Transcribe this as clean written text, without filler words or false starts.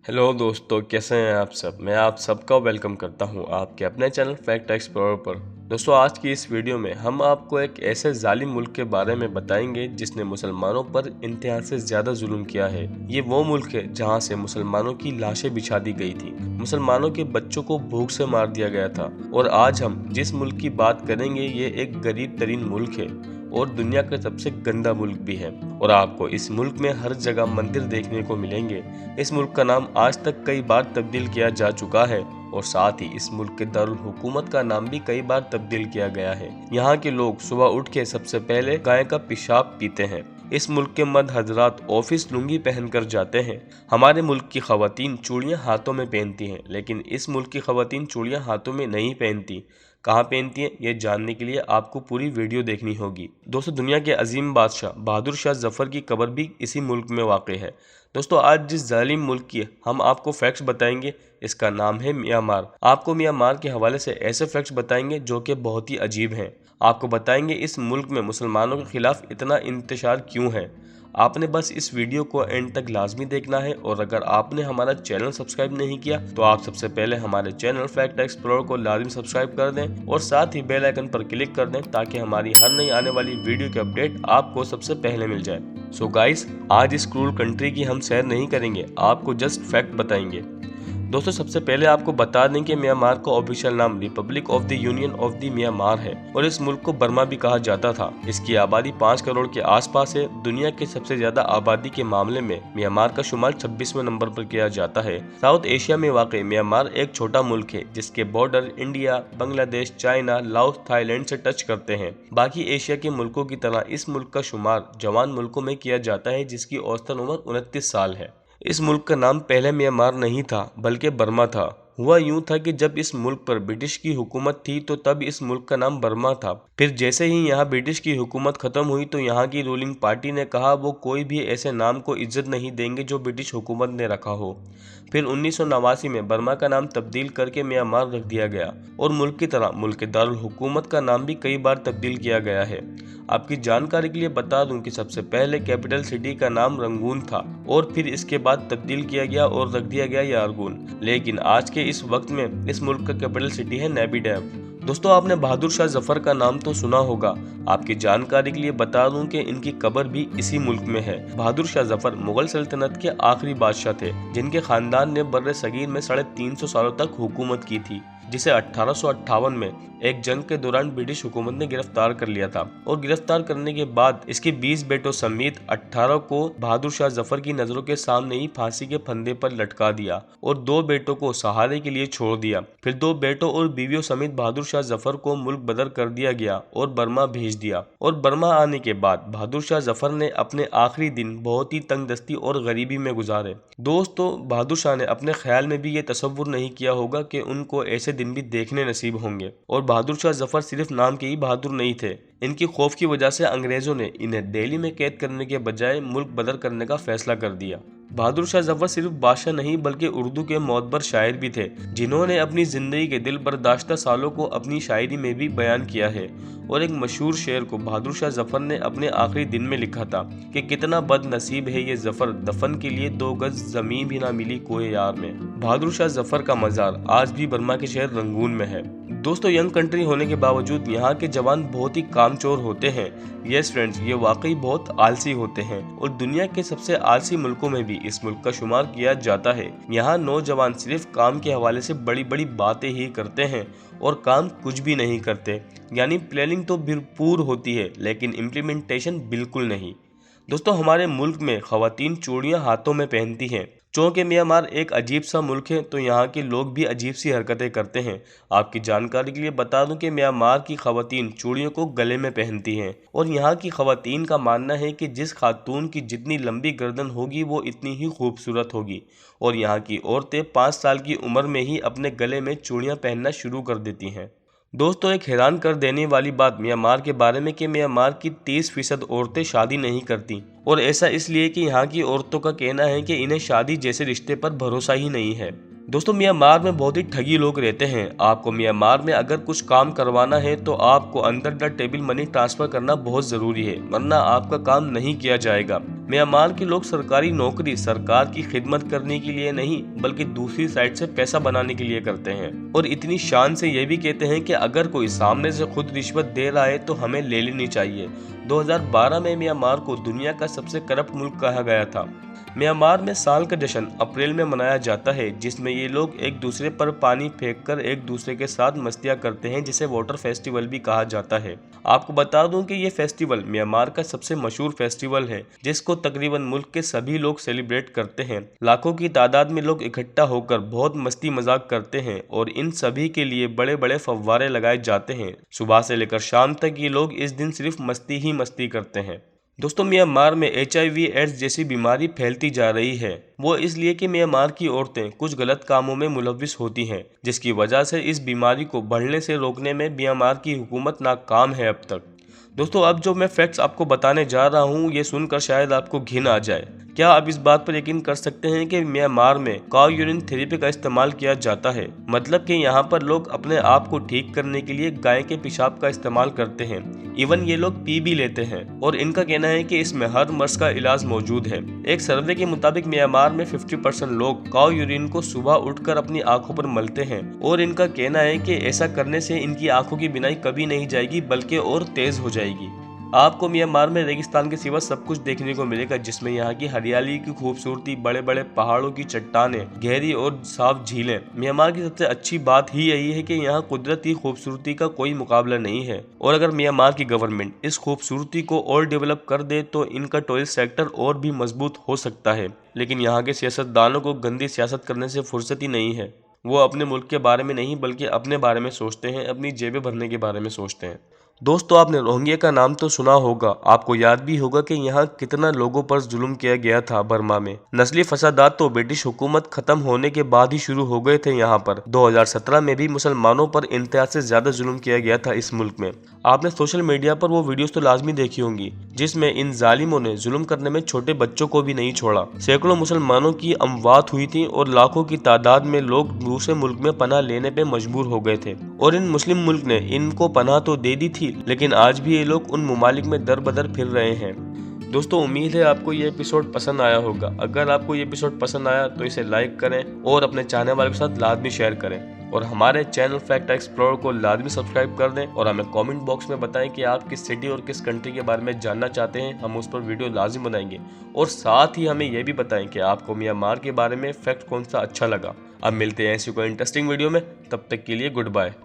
Hello दोस्तों, कैसे हैं आप सब। मैं आप सबका वेलकम करता हूं आपके अपने चैनल फैक्ट एक्सप्लोरर पर। दोस्तों, आज की इस वीडियो में हम आपको एक ऐसे जालिम मुल्क के बारे में बताएंगे जिसने मुसलमानों पर इंतहा से ज्यादा जुल्म किया है। ये वो मुल्क है जहां से मुसलमानों की लाशें बिछा दी गई थी, मुसलमानों के बच्चों को भूख से मार दिया गया था। और आज हम जिस मुल्क की बात करेंगे ये एक गरीब तरीन मुल्क है और दुनिया का सबसे गंदा मुल्क भी है। और आपको इस मुल्क में हर जगह मंदिर देखने को मिलेंगे। इस मुल्क का नाम आज तक कई बार तब्दील किया जा चुका है और साथ ही इस मुल्क के दारुल हुकूमत का नाम भी कई बार तब्दील किया गया है। यहाँ के लोग सुबह उठ के सबसे पहले गाय का पेशाब पीते हैं। इस मुल्क के मर्द हजरात ऑफिस लुंगी पहनकर जाते हैं। हमारे मुल्क की खवातीन चूड़ियां हाथों में पहनती हैं, लेकिन इस मुल्क की खवातीन चूड़ियां हाथों में नहीं पहनती। कहाँ पहनती हैं ये जानने के लिए आपको पूरी वीडियो देखनी होगी। दोस्तों, दुनिया के अजीम बादशाह बहादुर शाह जफर की कब्र भी इसी मुल्क में वाक़ है। दोस्तों, आज जिस जालिम मुल्क की हम आपको फैक्ट्स बताएंगे इसका नाम है म्यांमार। आपको म्यांमार के हवाले से ऐसे फैक्ट्स बताएंगे जो कि बहुत ही अजीब हैं। आपको बताएंगे इस मुल्क में मुसलमानों के खिलाफ इतना इंतशार क्यों है। आपने बस इस वीडियो को एंड तक लाजमी देखना है और अगर आपने हमारा चैनल सब्सक्राइब नहीं किया तो आप सबसे पहले हमारे चैनल फैक्ट एक्सप्लोरर को लाजमी सब्सक्राइब कर दें और साथ ही बेल आइकन पर क्लिक कर दें ताकि हमारी हर नई आने वाली वीडियो की अपडेट आपको सबसे पहले मिल जाए। सो गाइस, आज इस क्रूर कंट्री की हम सैर नहीं करेंगे, आपको जस्ट फैक्ट बताएंगे। दोस्तों, सबसे पहले आपको बता दें कि म्यांमार का ऑफिशियल नाम Republic of the union of the Myanmar है और इस मुल्क को बर्मा भी कहा जाता था। इसकी आबादी 5 करोड़ के आसपास है। दुनिया के सबसे ज्यादा आबादी के मामले में म्यांमार का शुमार 26वें नंबर पर किया जाता है। साउथ एशिया में वाक़ म्यांमार एक छोटा मुल्क है जिसके border India, Bangladesh, China, Laos, Thailand से टच करते हैं। बाकी एशिया के मुल्कों की तरह इस मुल्क का शुमार जवान मुल्कों में किया जाता है जिसकी औसतन उम्र 29 साल है। इस मुल्क का नाम पहले म्यांमार नहीं था बल्कि बर्मा था। हुआ यूं था कि जब इस मुल्क पर ब्रिटिश की हुकूमत थी तो तब इस मुल्क का नाम बर्मा था। फिर जैसे ही यहाँ ब्रिटिश की हुकूमत खत्म हुई तो यहाँ की रूलिंग पार्टी ने कहा वो कोई भी ऐसे नाम को इज्जत नहीं देंगे जो ब्रिटिश हुकूमत ने रखा हो। फिर 1989 में बर्मा का नाम तब्दील करके म्यांमार रख दिया गया और मुल्क की तरह मुल्क के दारुल हुकूमत का नाम भी कई बार तब्दील किया गया है। आपकी जानकारी के लिए बता दूं कि सबसे पहले कैपिटल सिटी का नाम रंगून था और फिर इसके बाद तब्दील किया गया और रख दिया गया यारगून। लेकिन आज के इस वक्त में इस मुल्क का कैपिटल सिटी है नैपिडाव। दोस्तों, आपने बहादुर शाह जफर का नाम तो सुना होगा। आपकी जानकारी के लिए बता दूं कि इनकी कब्र भी इसी मुल्क में है। बहादुर शाह जफर मुगल सल्तनत के आखिरी बादशाह थे जिनके खानदान ने बर्रे सगीर में 350 सालों तक हुकूमत की थी, जिसे 1858 में एक जंग के दौरान ब्रिटिश हुकूमत ने गिरफ्तार कर लिया था। और गिरफ्तार करने के बाद इसके 20 बेटों समेत 18 को बहादुर शाह जफर की नजरों के सामने ही फांसी के फंदे पर लटका दिया और 2 बेटों को सहारे के लिए छोड़ दिया। फिर 2 बेटों और बीवियों समेत बहादुर शाह जफर को मुल्क बदर कर दिया गया और बर्मा भेज दिया। और बर्मा आने के बाद बहादुर शाह जफर ने अपने आखिरी दिन बहुत ही तंगदस्ती और गरीबी में गुजारे। दोस्तों, बहादुर शाह ने अपने ख्याल में भी ये तसव्वुर नहीं किया होगा कि उनको ऐसे दिन भी देखने नसीब होंगे। और बहादुर शाह जफर सिर्फ नाम के ही बहादुर नहीं थे। इनकी खौफ की वजह से अंग्रेजों ने इन्हें दिल्ली में कैद करने के बजाय मुल्क बदर करने का फैसला कर दिया। बहादुर शाह जफर सिर्फ बादशाह नहीं बल्कि उर्दू के मोतबर शायर भी थे जिन्होंने अपनी जिंदगी के दिल बर्दाश्ता सालों को अपनी शायरी में भी बयान किया है। और एक मशहूर शेर को बहादुर शाह जफर ने अपने आखिरी दिन में लिखा था कि कितना बदनसीब है ये जफर, दफन के लिए 2 गज जमीन भी ना मिली कोई यार में। बहादुर शाह जफर का मजार आज भी बर्मा के शहर रंगून में है। दोस्तों, यंग कंट्री होने के बावजूद यहाँ के जवान बहुत ही कामचोर होते हैं। यस फ्रेंड्स, ये वाकई बहुत आलसी होते हैं और दुनिया के सबसे आलसी मुल्कों में भी इस मुल्क का शुमार किया जाता है। यहाँ नौजवान सिर्फ काम के हवाले से बड़ी बड़ी बातें ही करते हैं और काम कुछ भी नहीं करते। यानी प्लानिंग तो भरपूर होती है लेकिन इम्प्लीमेंटेशन बिल्कुल नहीं। दोस्तों, हमारे मुल्क में खवातीन चूड़ियां हाथों में पहनती हैं। चूँकि म्यांमार एक अजीब सा मुल्क है तो यहाँ के लोग भी अजीब सी हरकतें करते हैं। आपकी जानकारी के लिए बता दूं कि म्यांमार की खवातीन चूड़ियों को गले में पहनती हैं और यहाँ की खवातीन का मानना है कि जिस खातून की जितनी लंबी गर्दन होगी वो इतनी ही खूबसूरत होगी। और यहाँ की औरतें 5 साल की उम्र में ही अपने गले में चूड़ियाँ पहनना शुरू कर देती हैं। दोस्तों, एक हैरान कर देने वाली बात म्यांमार के बारे में कि म्यांमार की 30% औरतें शादी नहीं करती और ऐसा इसलिए कि यहाँ की औरतों का कहना है कि इन्हें शादी जैसे रिश्ते पर भरोसा ही नहीं है। दोस्तों म्यांमार में बहुत ही ठगी लोग रहते हैं। आपको म्यांमार में अगर कुछ काम करवाना है तो आपको अंदर द टेबल मनी ट्रांसफर करना बहुत जरूरी है, वरना आपका काम नहीं किया जाएगा। म्यांमार के लोग सरकारी नौकरी सरकार की खिदमत करने के लिए नहीं बल्कि दूसरी साइड से पैसा बनाने के लिए करते हैं, और इतनी शान से ये भी कहते हैं कि अगर कोई सामने से खुद रिश्वत दे रहा है तो हमें ले लेनी चाहिए। 2012 में म्यांमार को दुनिया का सबसे करप्ट मुल्क कहा गया था। म्यांमार में साल का जश्न अप्रैल में मनाया जाता है, जिसमें ये लोग एक दूसरे पर पानी फेंककर एक दूसरे के साथ मस्तियां करते हैं, जिसे वाटर फेस्टिवल भी कहा जाता है। आपको बता दूं कि ये फेस्टिवल म्यांमार का सबसे मशहूर फेस्टिवल है, जिसको तकरीबन मुल्क के सभी लोग सेलिब्रेट करते हैं। लाखों की तादाद में लोग इकट्ठा होकर बहुत मस्ती मजाक करते हैं और इन सभी के लिए बड़े बड़े फव्वारे लगाए जाते हैं। सुबह से लेकर शाम तक ये लोग इस दिन सिर्फ मस्ती ही मस्ती करते हैं। दोस्तों म्यांमार में HIV एड्स जैसी बीमारी फैलती जा रही है। वो इसलिए कि म्यांमार की औरतें कुछ गलत कामों में मुलव्विस होती हैं, जिसकी वजह से इस बीमारी को बढ़ने से रोकने में म्यांमार की हुकूमत नाकाम है अब तक। दोस्तों अब जो मैं फैक्ट्स आपको बताने जा रहा हूँ ये सुनकर शायद आपको घिन आ जाए। क्या आप इस बात पर यकीन कर सकते हैं कि म्यांमार में काउ यूरिन थेरेपी का इस्तेमाल किया जाता है? मतलब कि यहाँ पर लोग अपने आप को ठीक करने के लिए गाय के पेशाब का इस्तेमाल करते हैं। इवन ये लोग पी भी लेते हैं और इनका कहना है कि इसमें हर मर्ज का इलाज मौजूद है। एक सर्वे के मुताबिक म्यांमार में 50% लोग काउ यूरिन को सुबह उठकर अपनी आंखों पर मलते हैं और इनका कहना है कि ऐसा करने से इनकी आंखों की बिनाई कभी नहीं जाएगी बल्कि और तेज हो जाएगी। आपको म्यांमार में रेगिस्तान के सिवा सब कुछ देखने को मिलेगा, जिसमें यहाँ की हरियाली की खूबसूरती, बड़े बड़े पहाड़ों की चट्टानें, गहरी और साफ झीलें। म्यांमार की सबसे अच्छी बात ही यही है कि यहाँ कुदरती खूबसूरती का कोई मुकाबला नहीं है, और अगर म्यांमार की गवर्नमेंट इस खूबसूरती को और डेवलप कर दे तो इनका टूरिस्ट सेक्टर और भी मजबूत हो सकता है। लेकिन यहाँ के सियासतदानों को गंदी सियासत करने से फुर्सत ही नहीं है। वो अपने मुल्क के बारे में नहीं बल्कि अपने बारे में सोचते हैं, अपनी जेबें भरने के बारे में सोचते हैं। दोस्तों आपने रोहिंग्या का नाम तो सुना होगा। आपको याद भी होगा कि यहाँ कितना लोगों पर जुल्म किया गया था बर्मा में। नस्ली फसादात तो ब्रिटिश हुकूमत खत्म होने के बाद ही शुरू हो गए थे। यहाँ पर 2017 में भी मुसलमानों पर इंतहा से ज्यादा जुल्म किया गया था इस मुल्क में। आपने सोशल मीडिया पर वो वीडियोस तो लाजमी देखी होंगी जिसमें इन जालिमों ने जुल्म करने में छोटे बच्चों को भी नहीं छोड़ा। सैकड़ों मुसलमानों की अमवात हुई थी और लाखों की तादाद में लोग दूसरे मुल्क में पनाह लेने पे मजबूर हो गए थे, और इन मुस्लिम मुल्क ने इनको पनाह तो दे दी थी, लेकिन आज भी ये लोग उन मुमालिक में दर बदर फिर रहे हैं। दोस्तों उम्मीद है आपको ये एपिसोड पसंद आया होगा। अगर आपको ये एपिसोड पसंद आया तो इसे लाइक करें और अपने चाहने वालों के साथ लाजमी शेयर करें, और हमारे चैनल फैक्ट एक्सप्लोरर को लाजमी सब्सक्राइब कर दें, और हमें कमेंट बॉक्स में बताएं कि आप किस सिटी और किस कंट्री के बारे में जानना चाहते हैं। हम उस पर वीडियो लाजिम बनाएंगे, और साथ ही हमें यह भी बताएं कि आपको म्यांमार के बारे में फैक्ट कौन सा अच्छा लगा। अब मिलते हैं ऐसी कोई इंटरेस्टिंग वीडियो में, तब तक के लिए गुड बाय।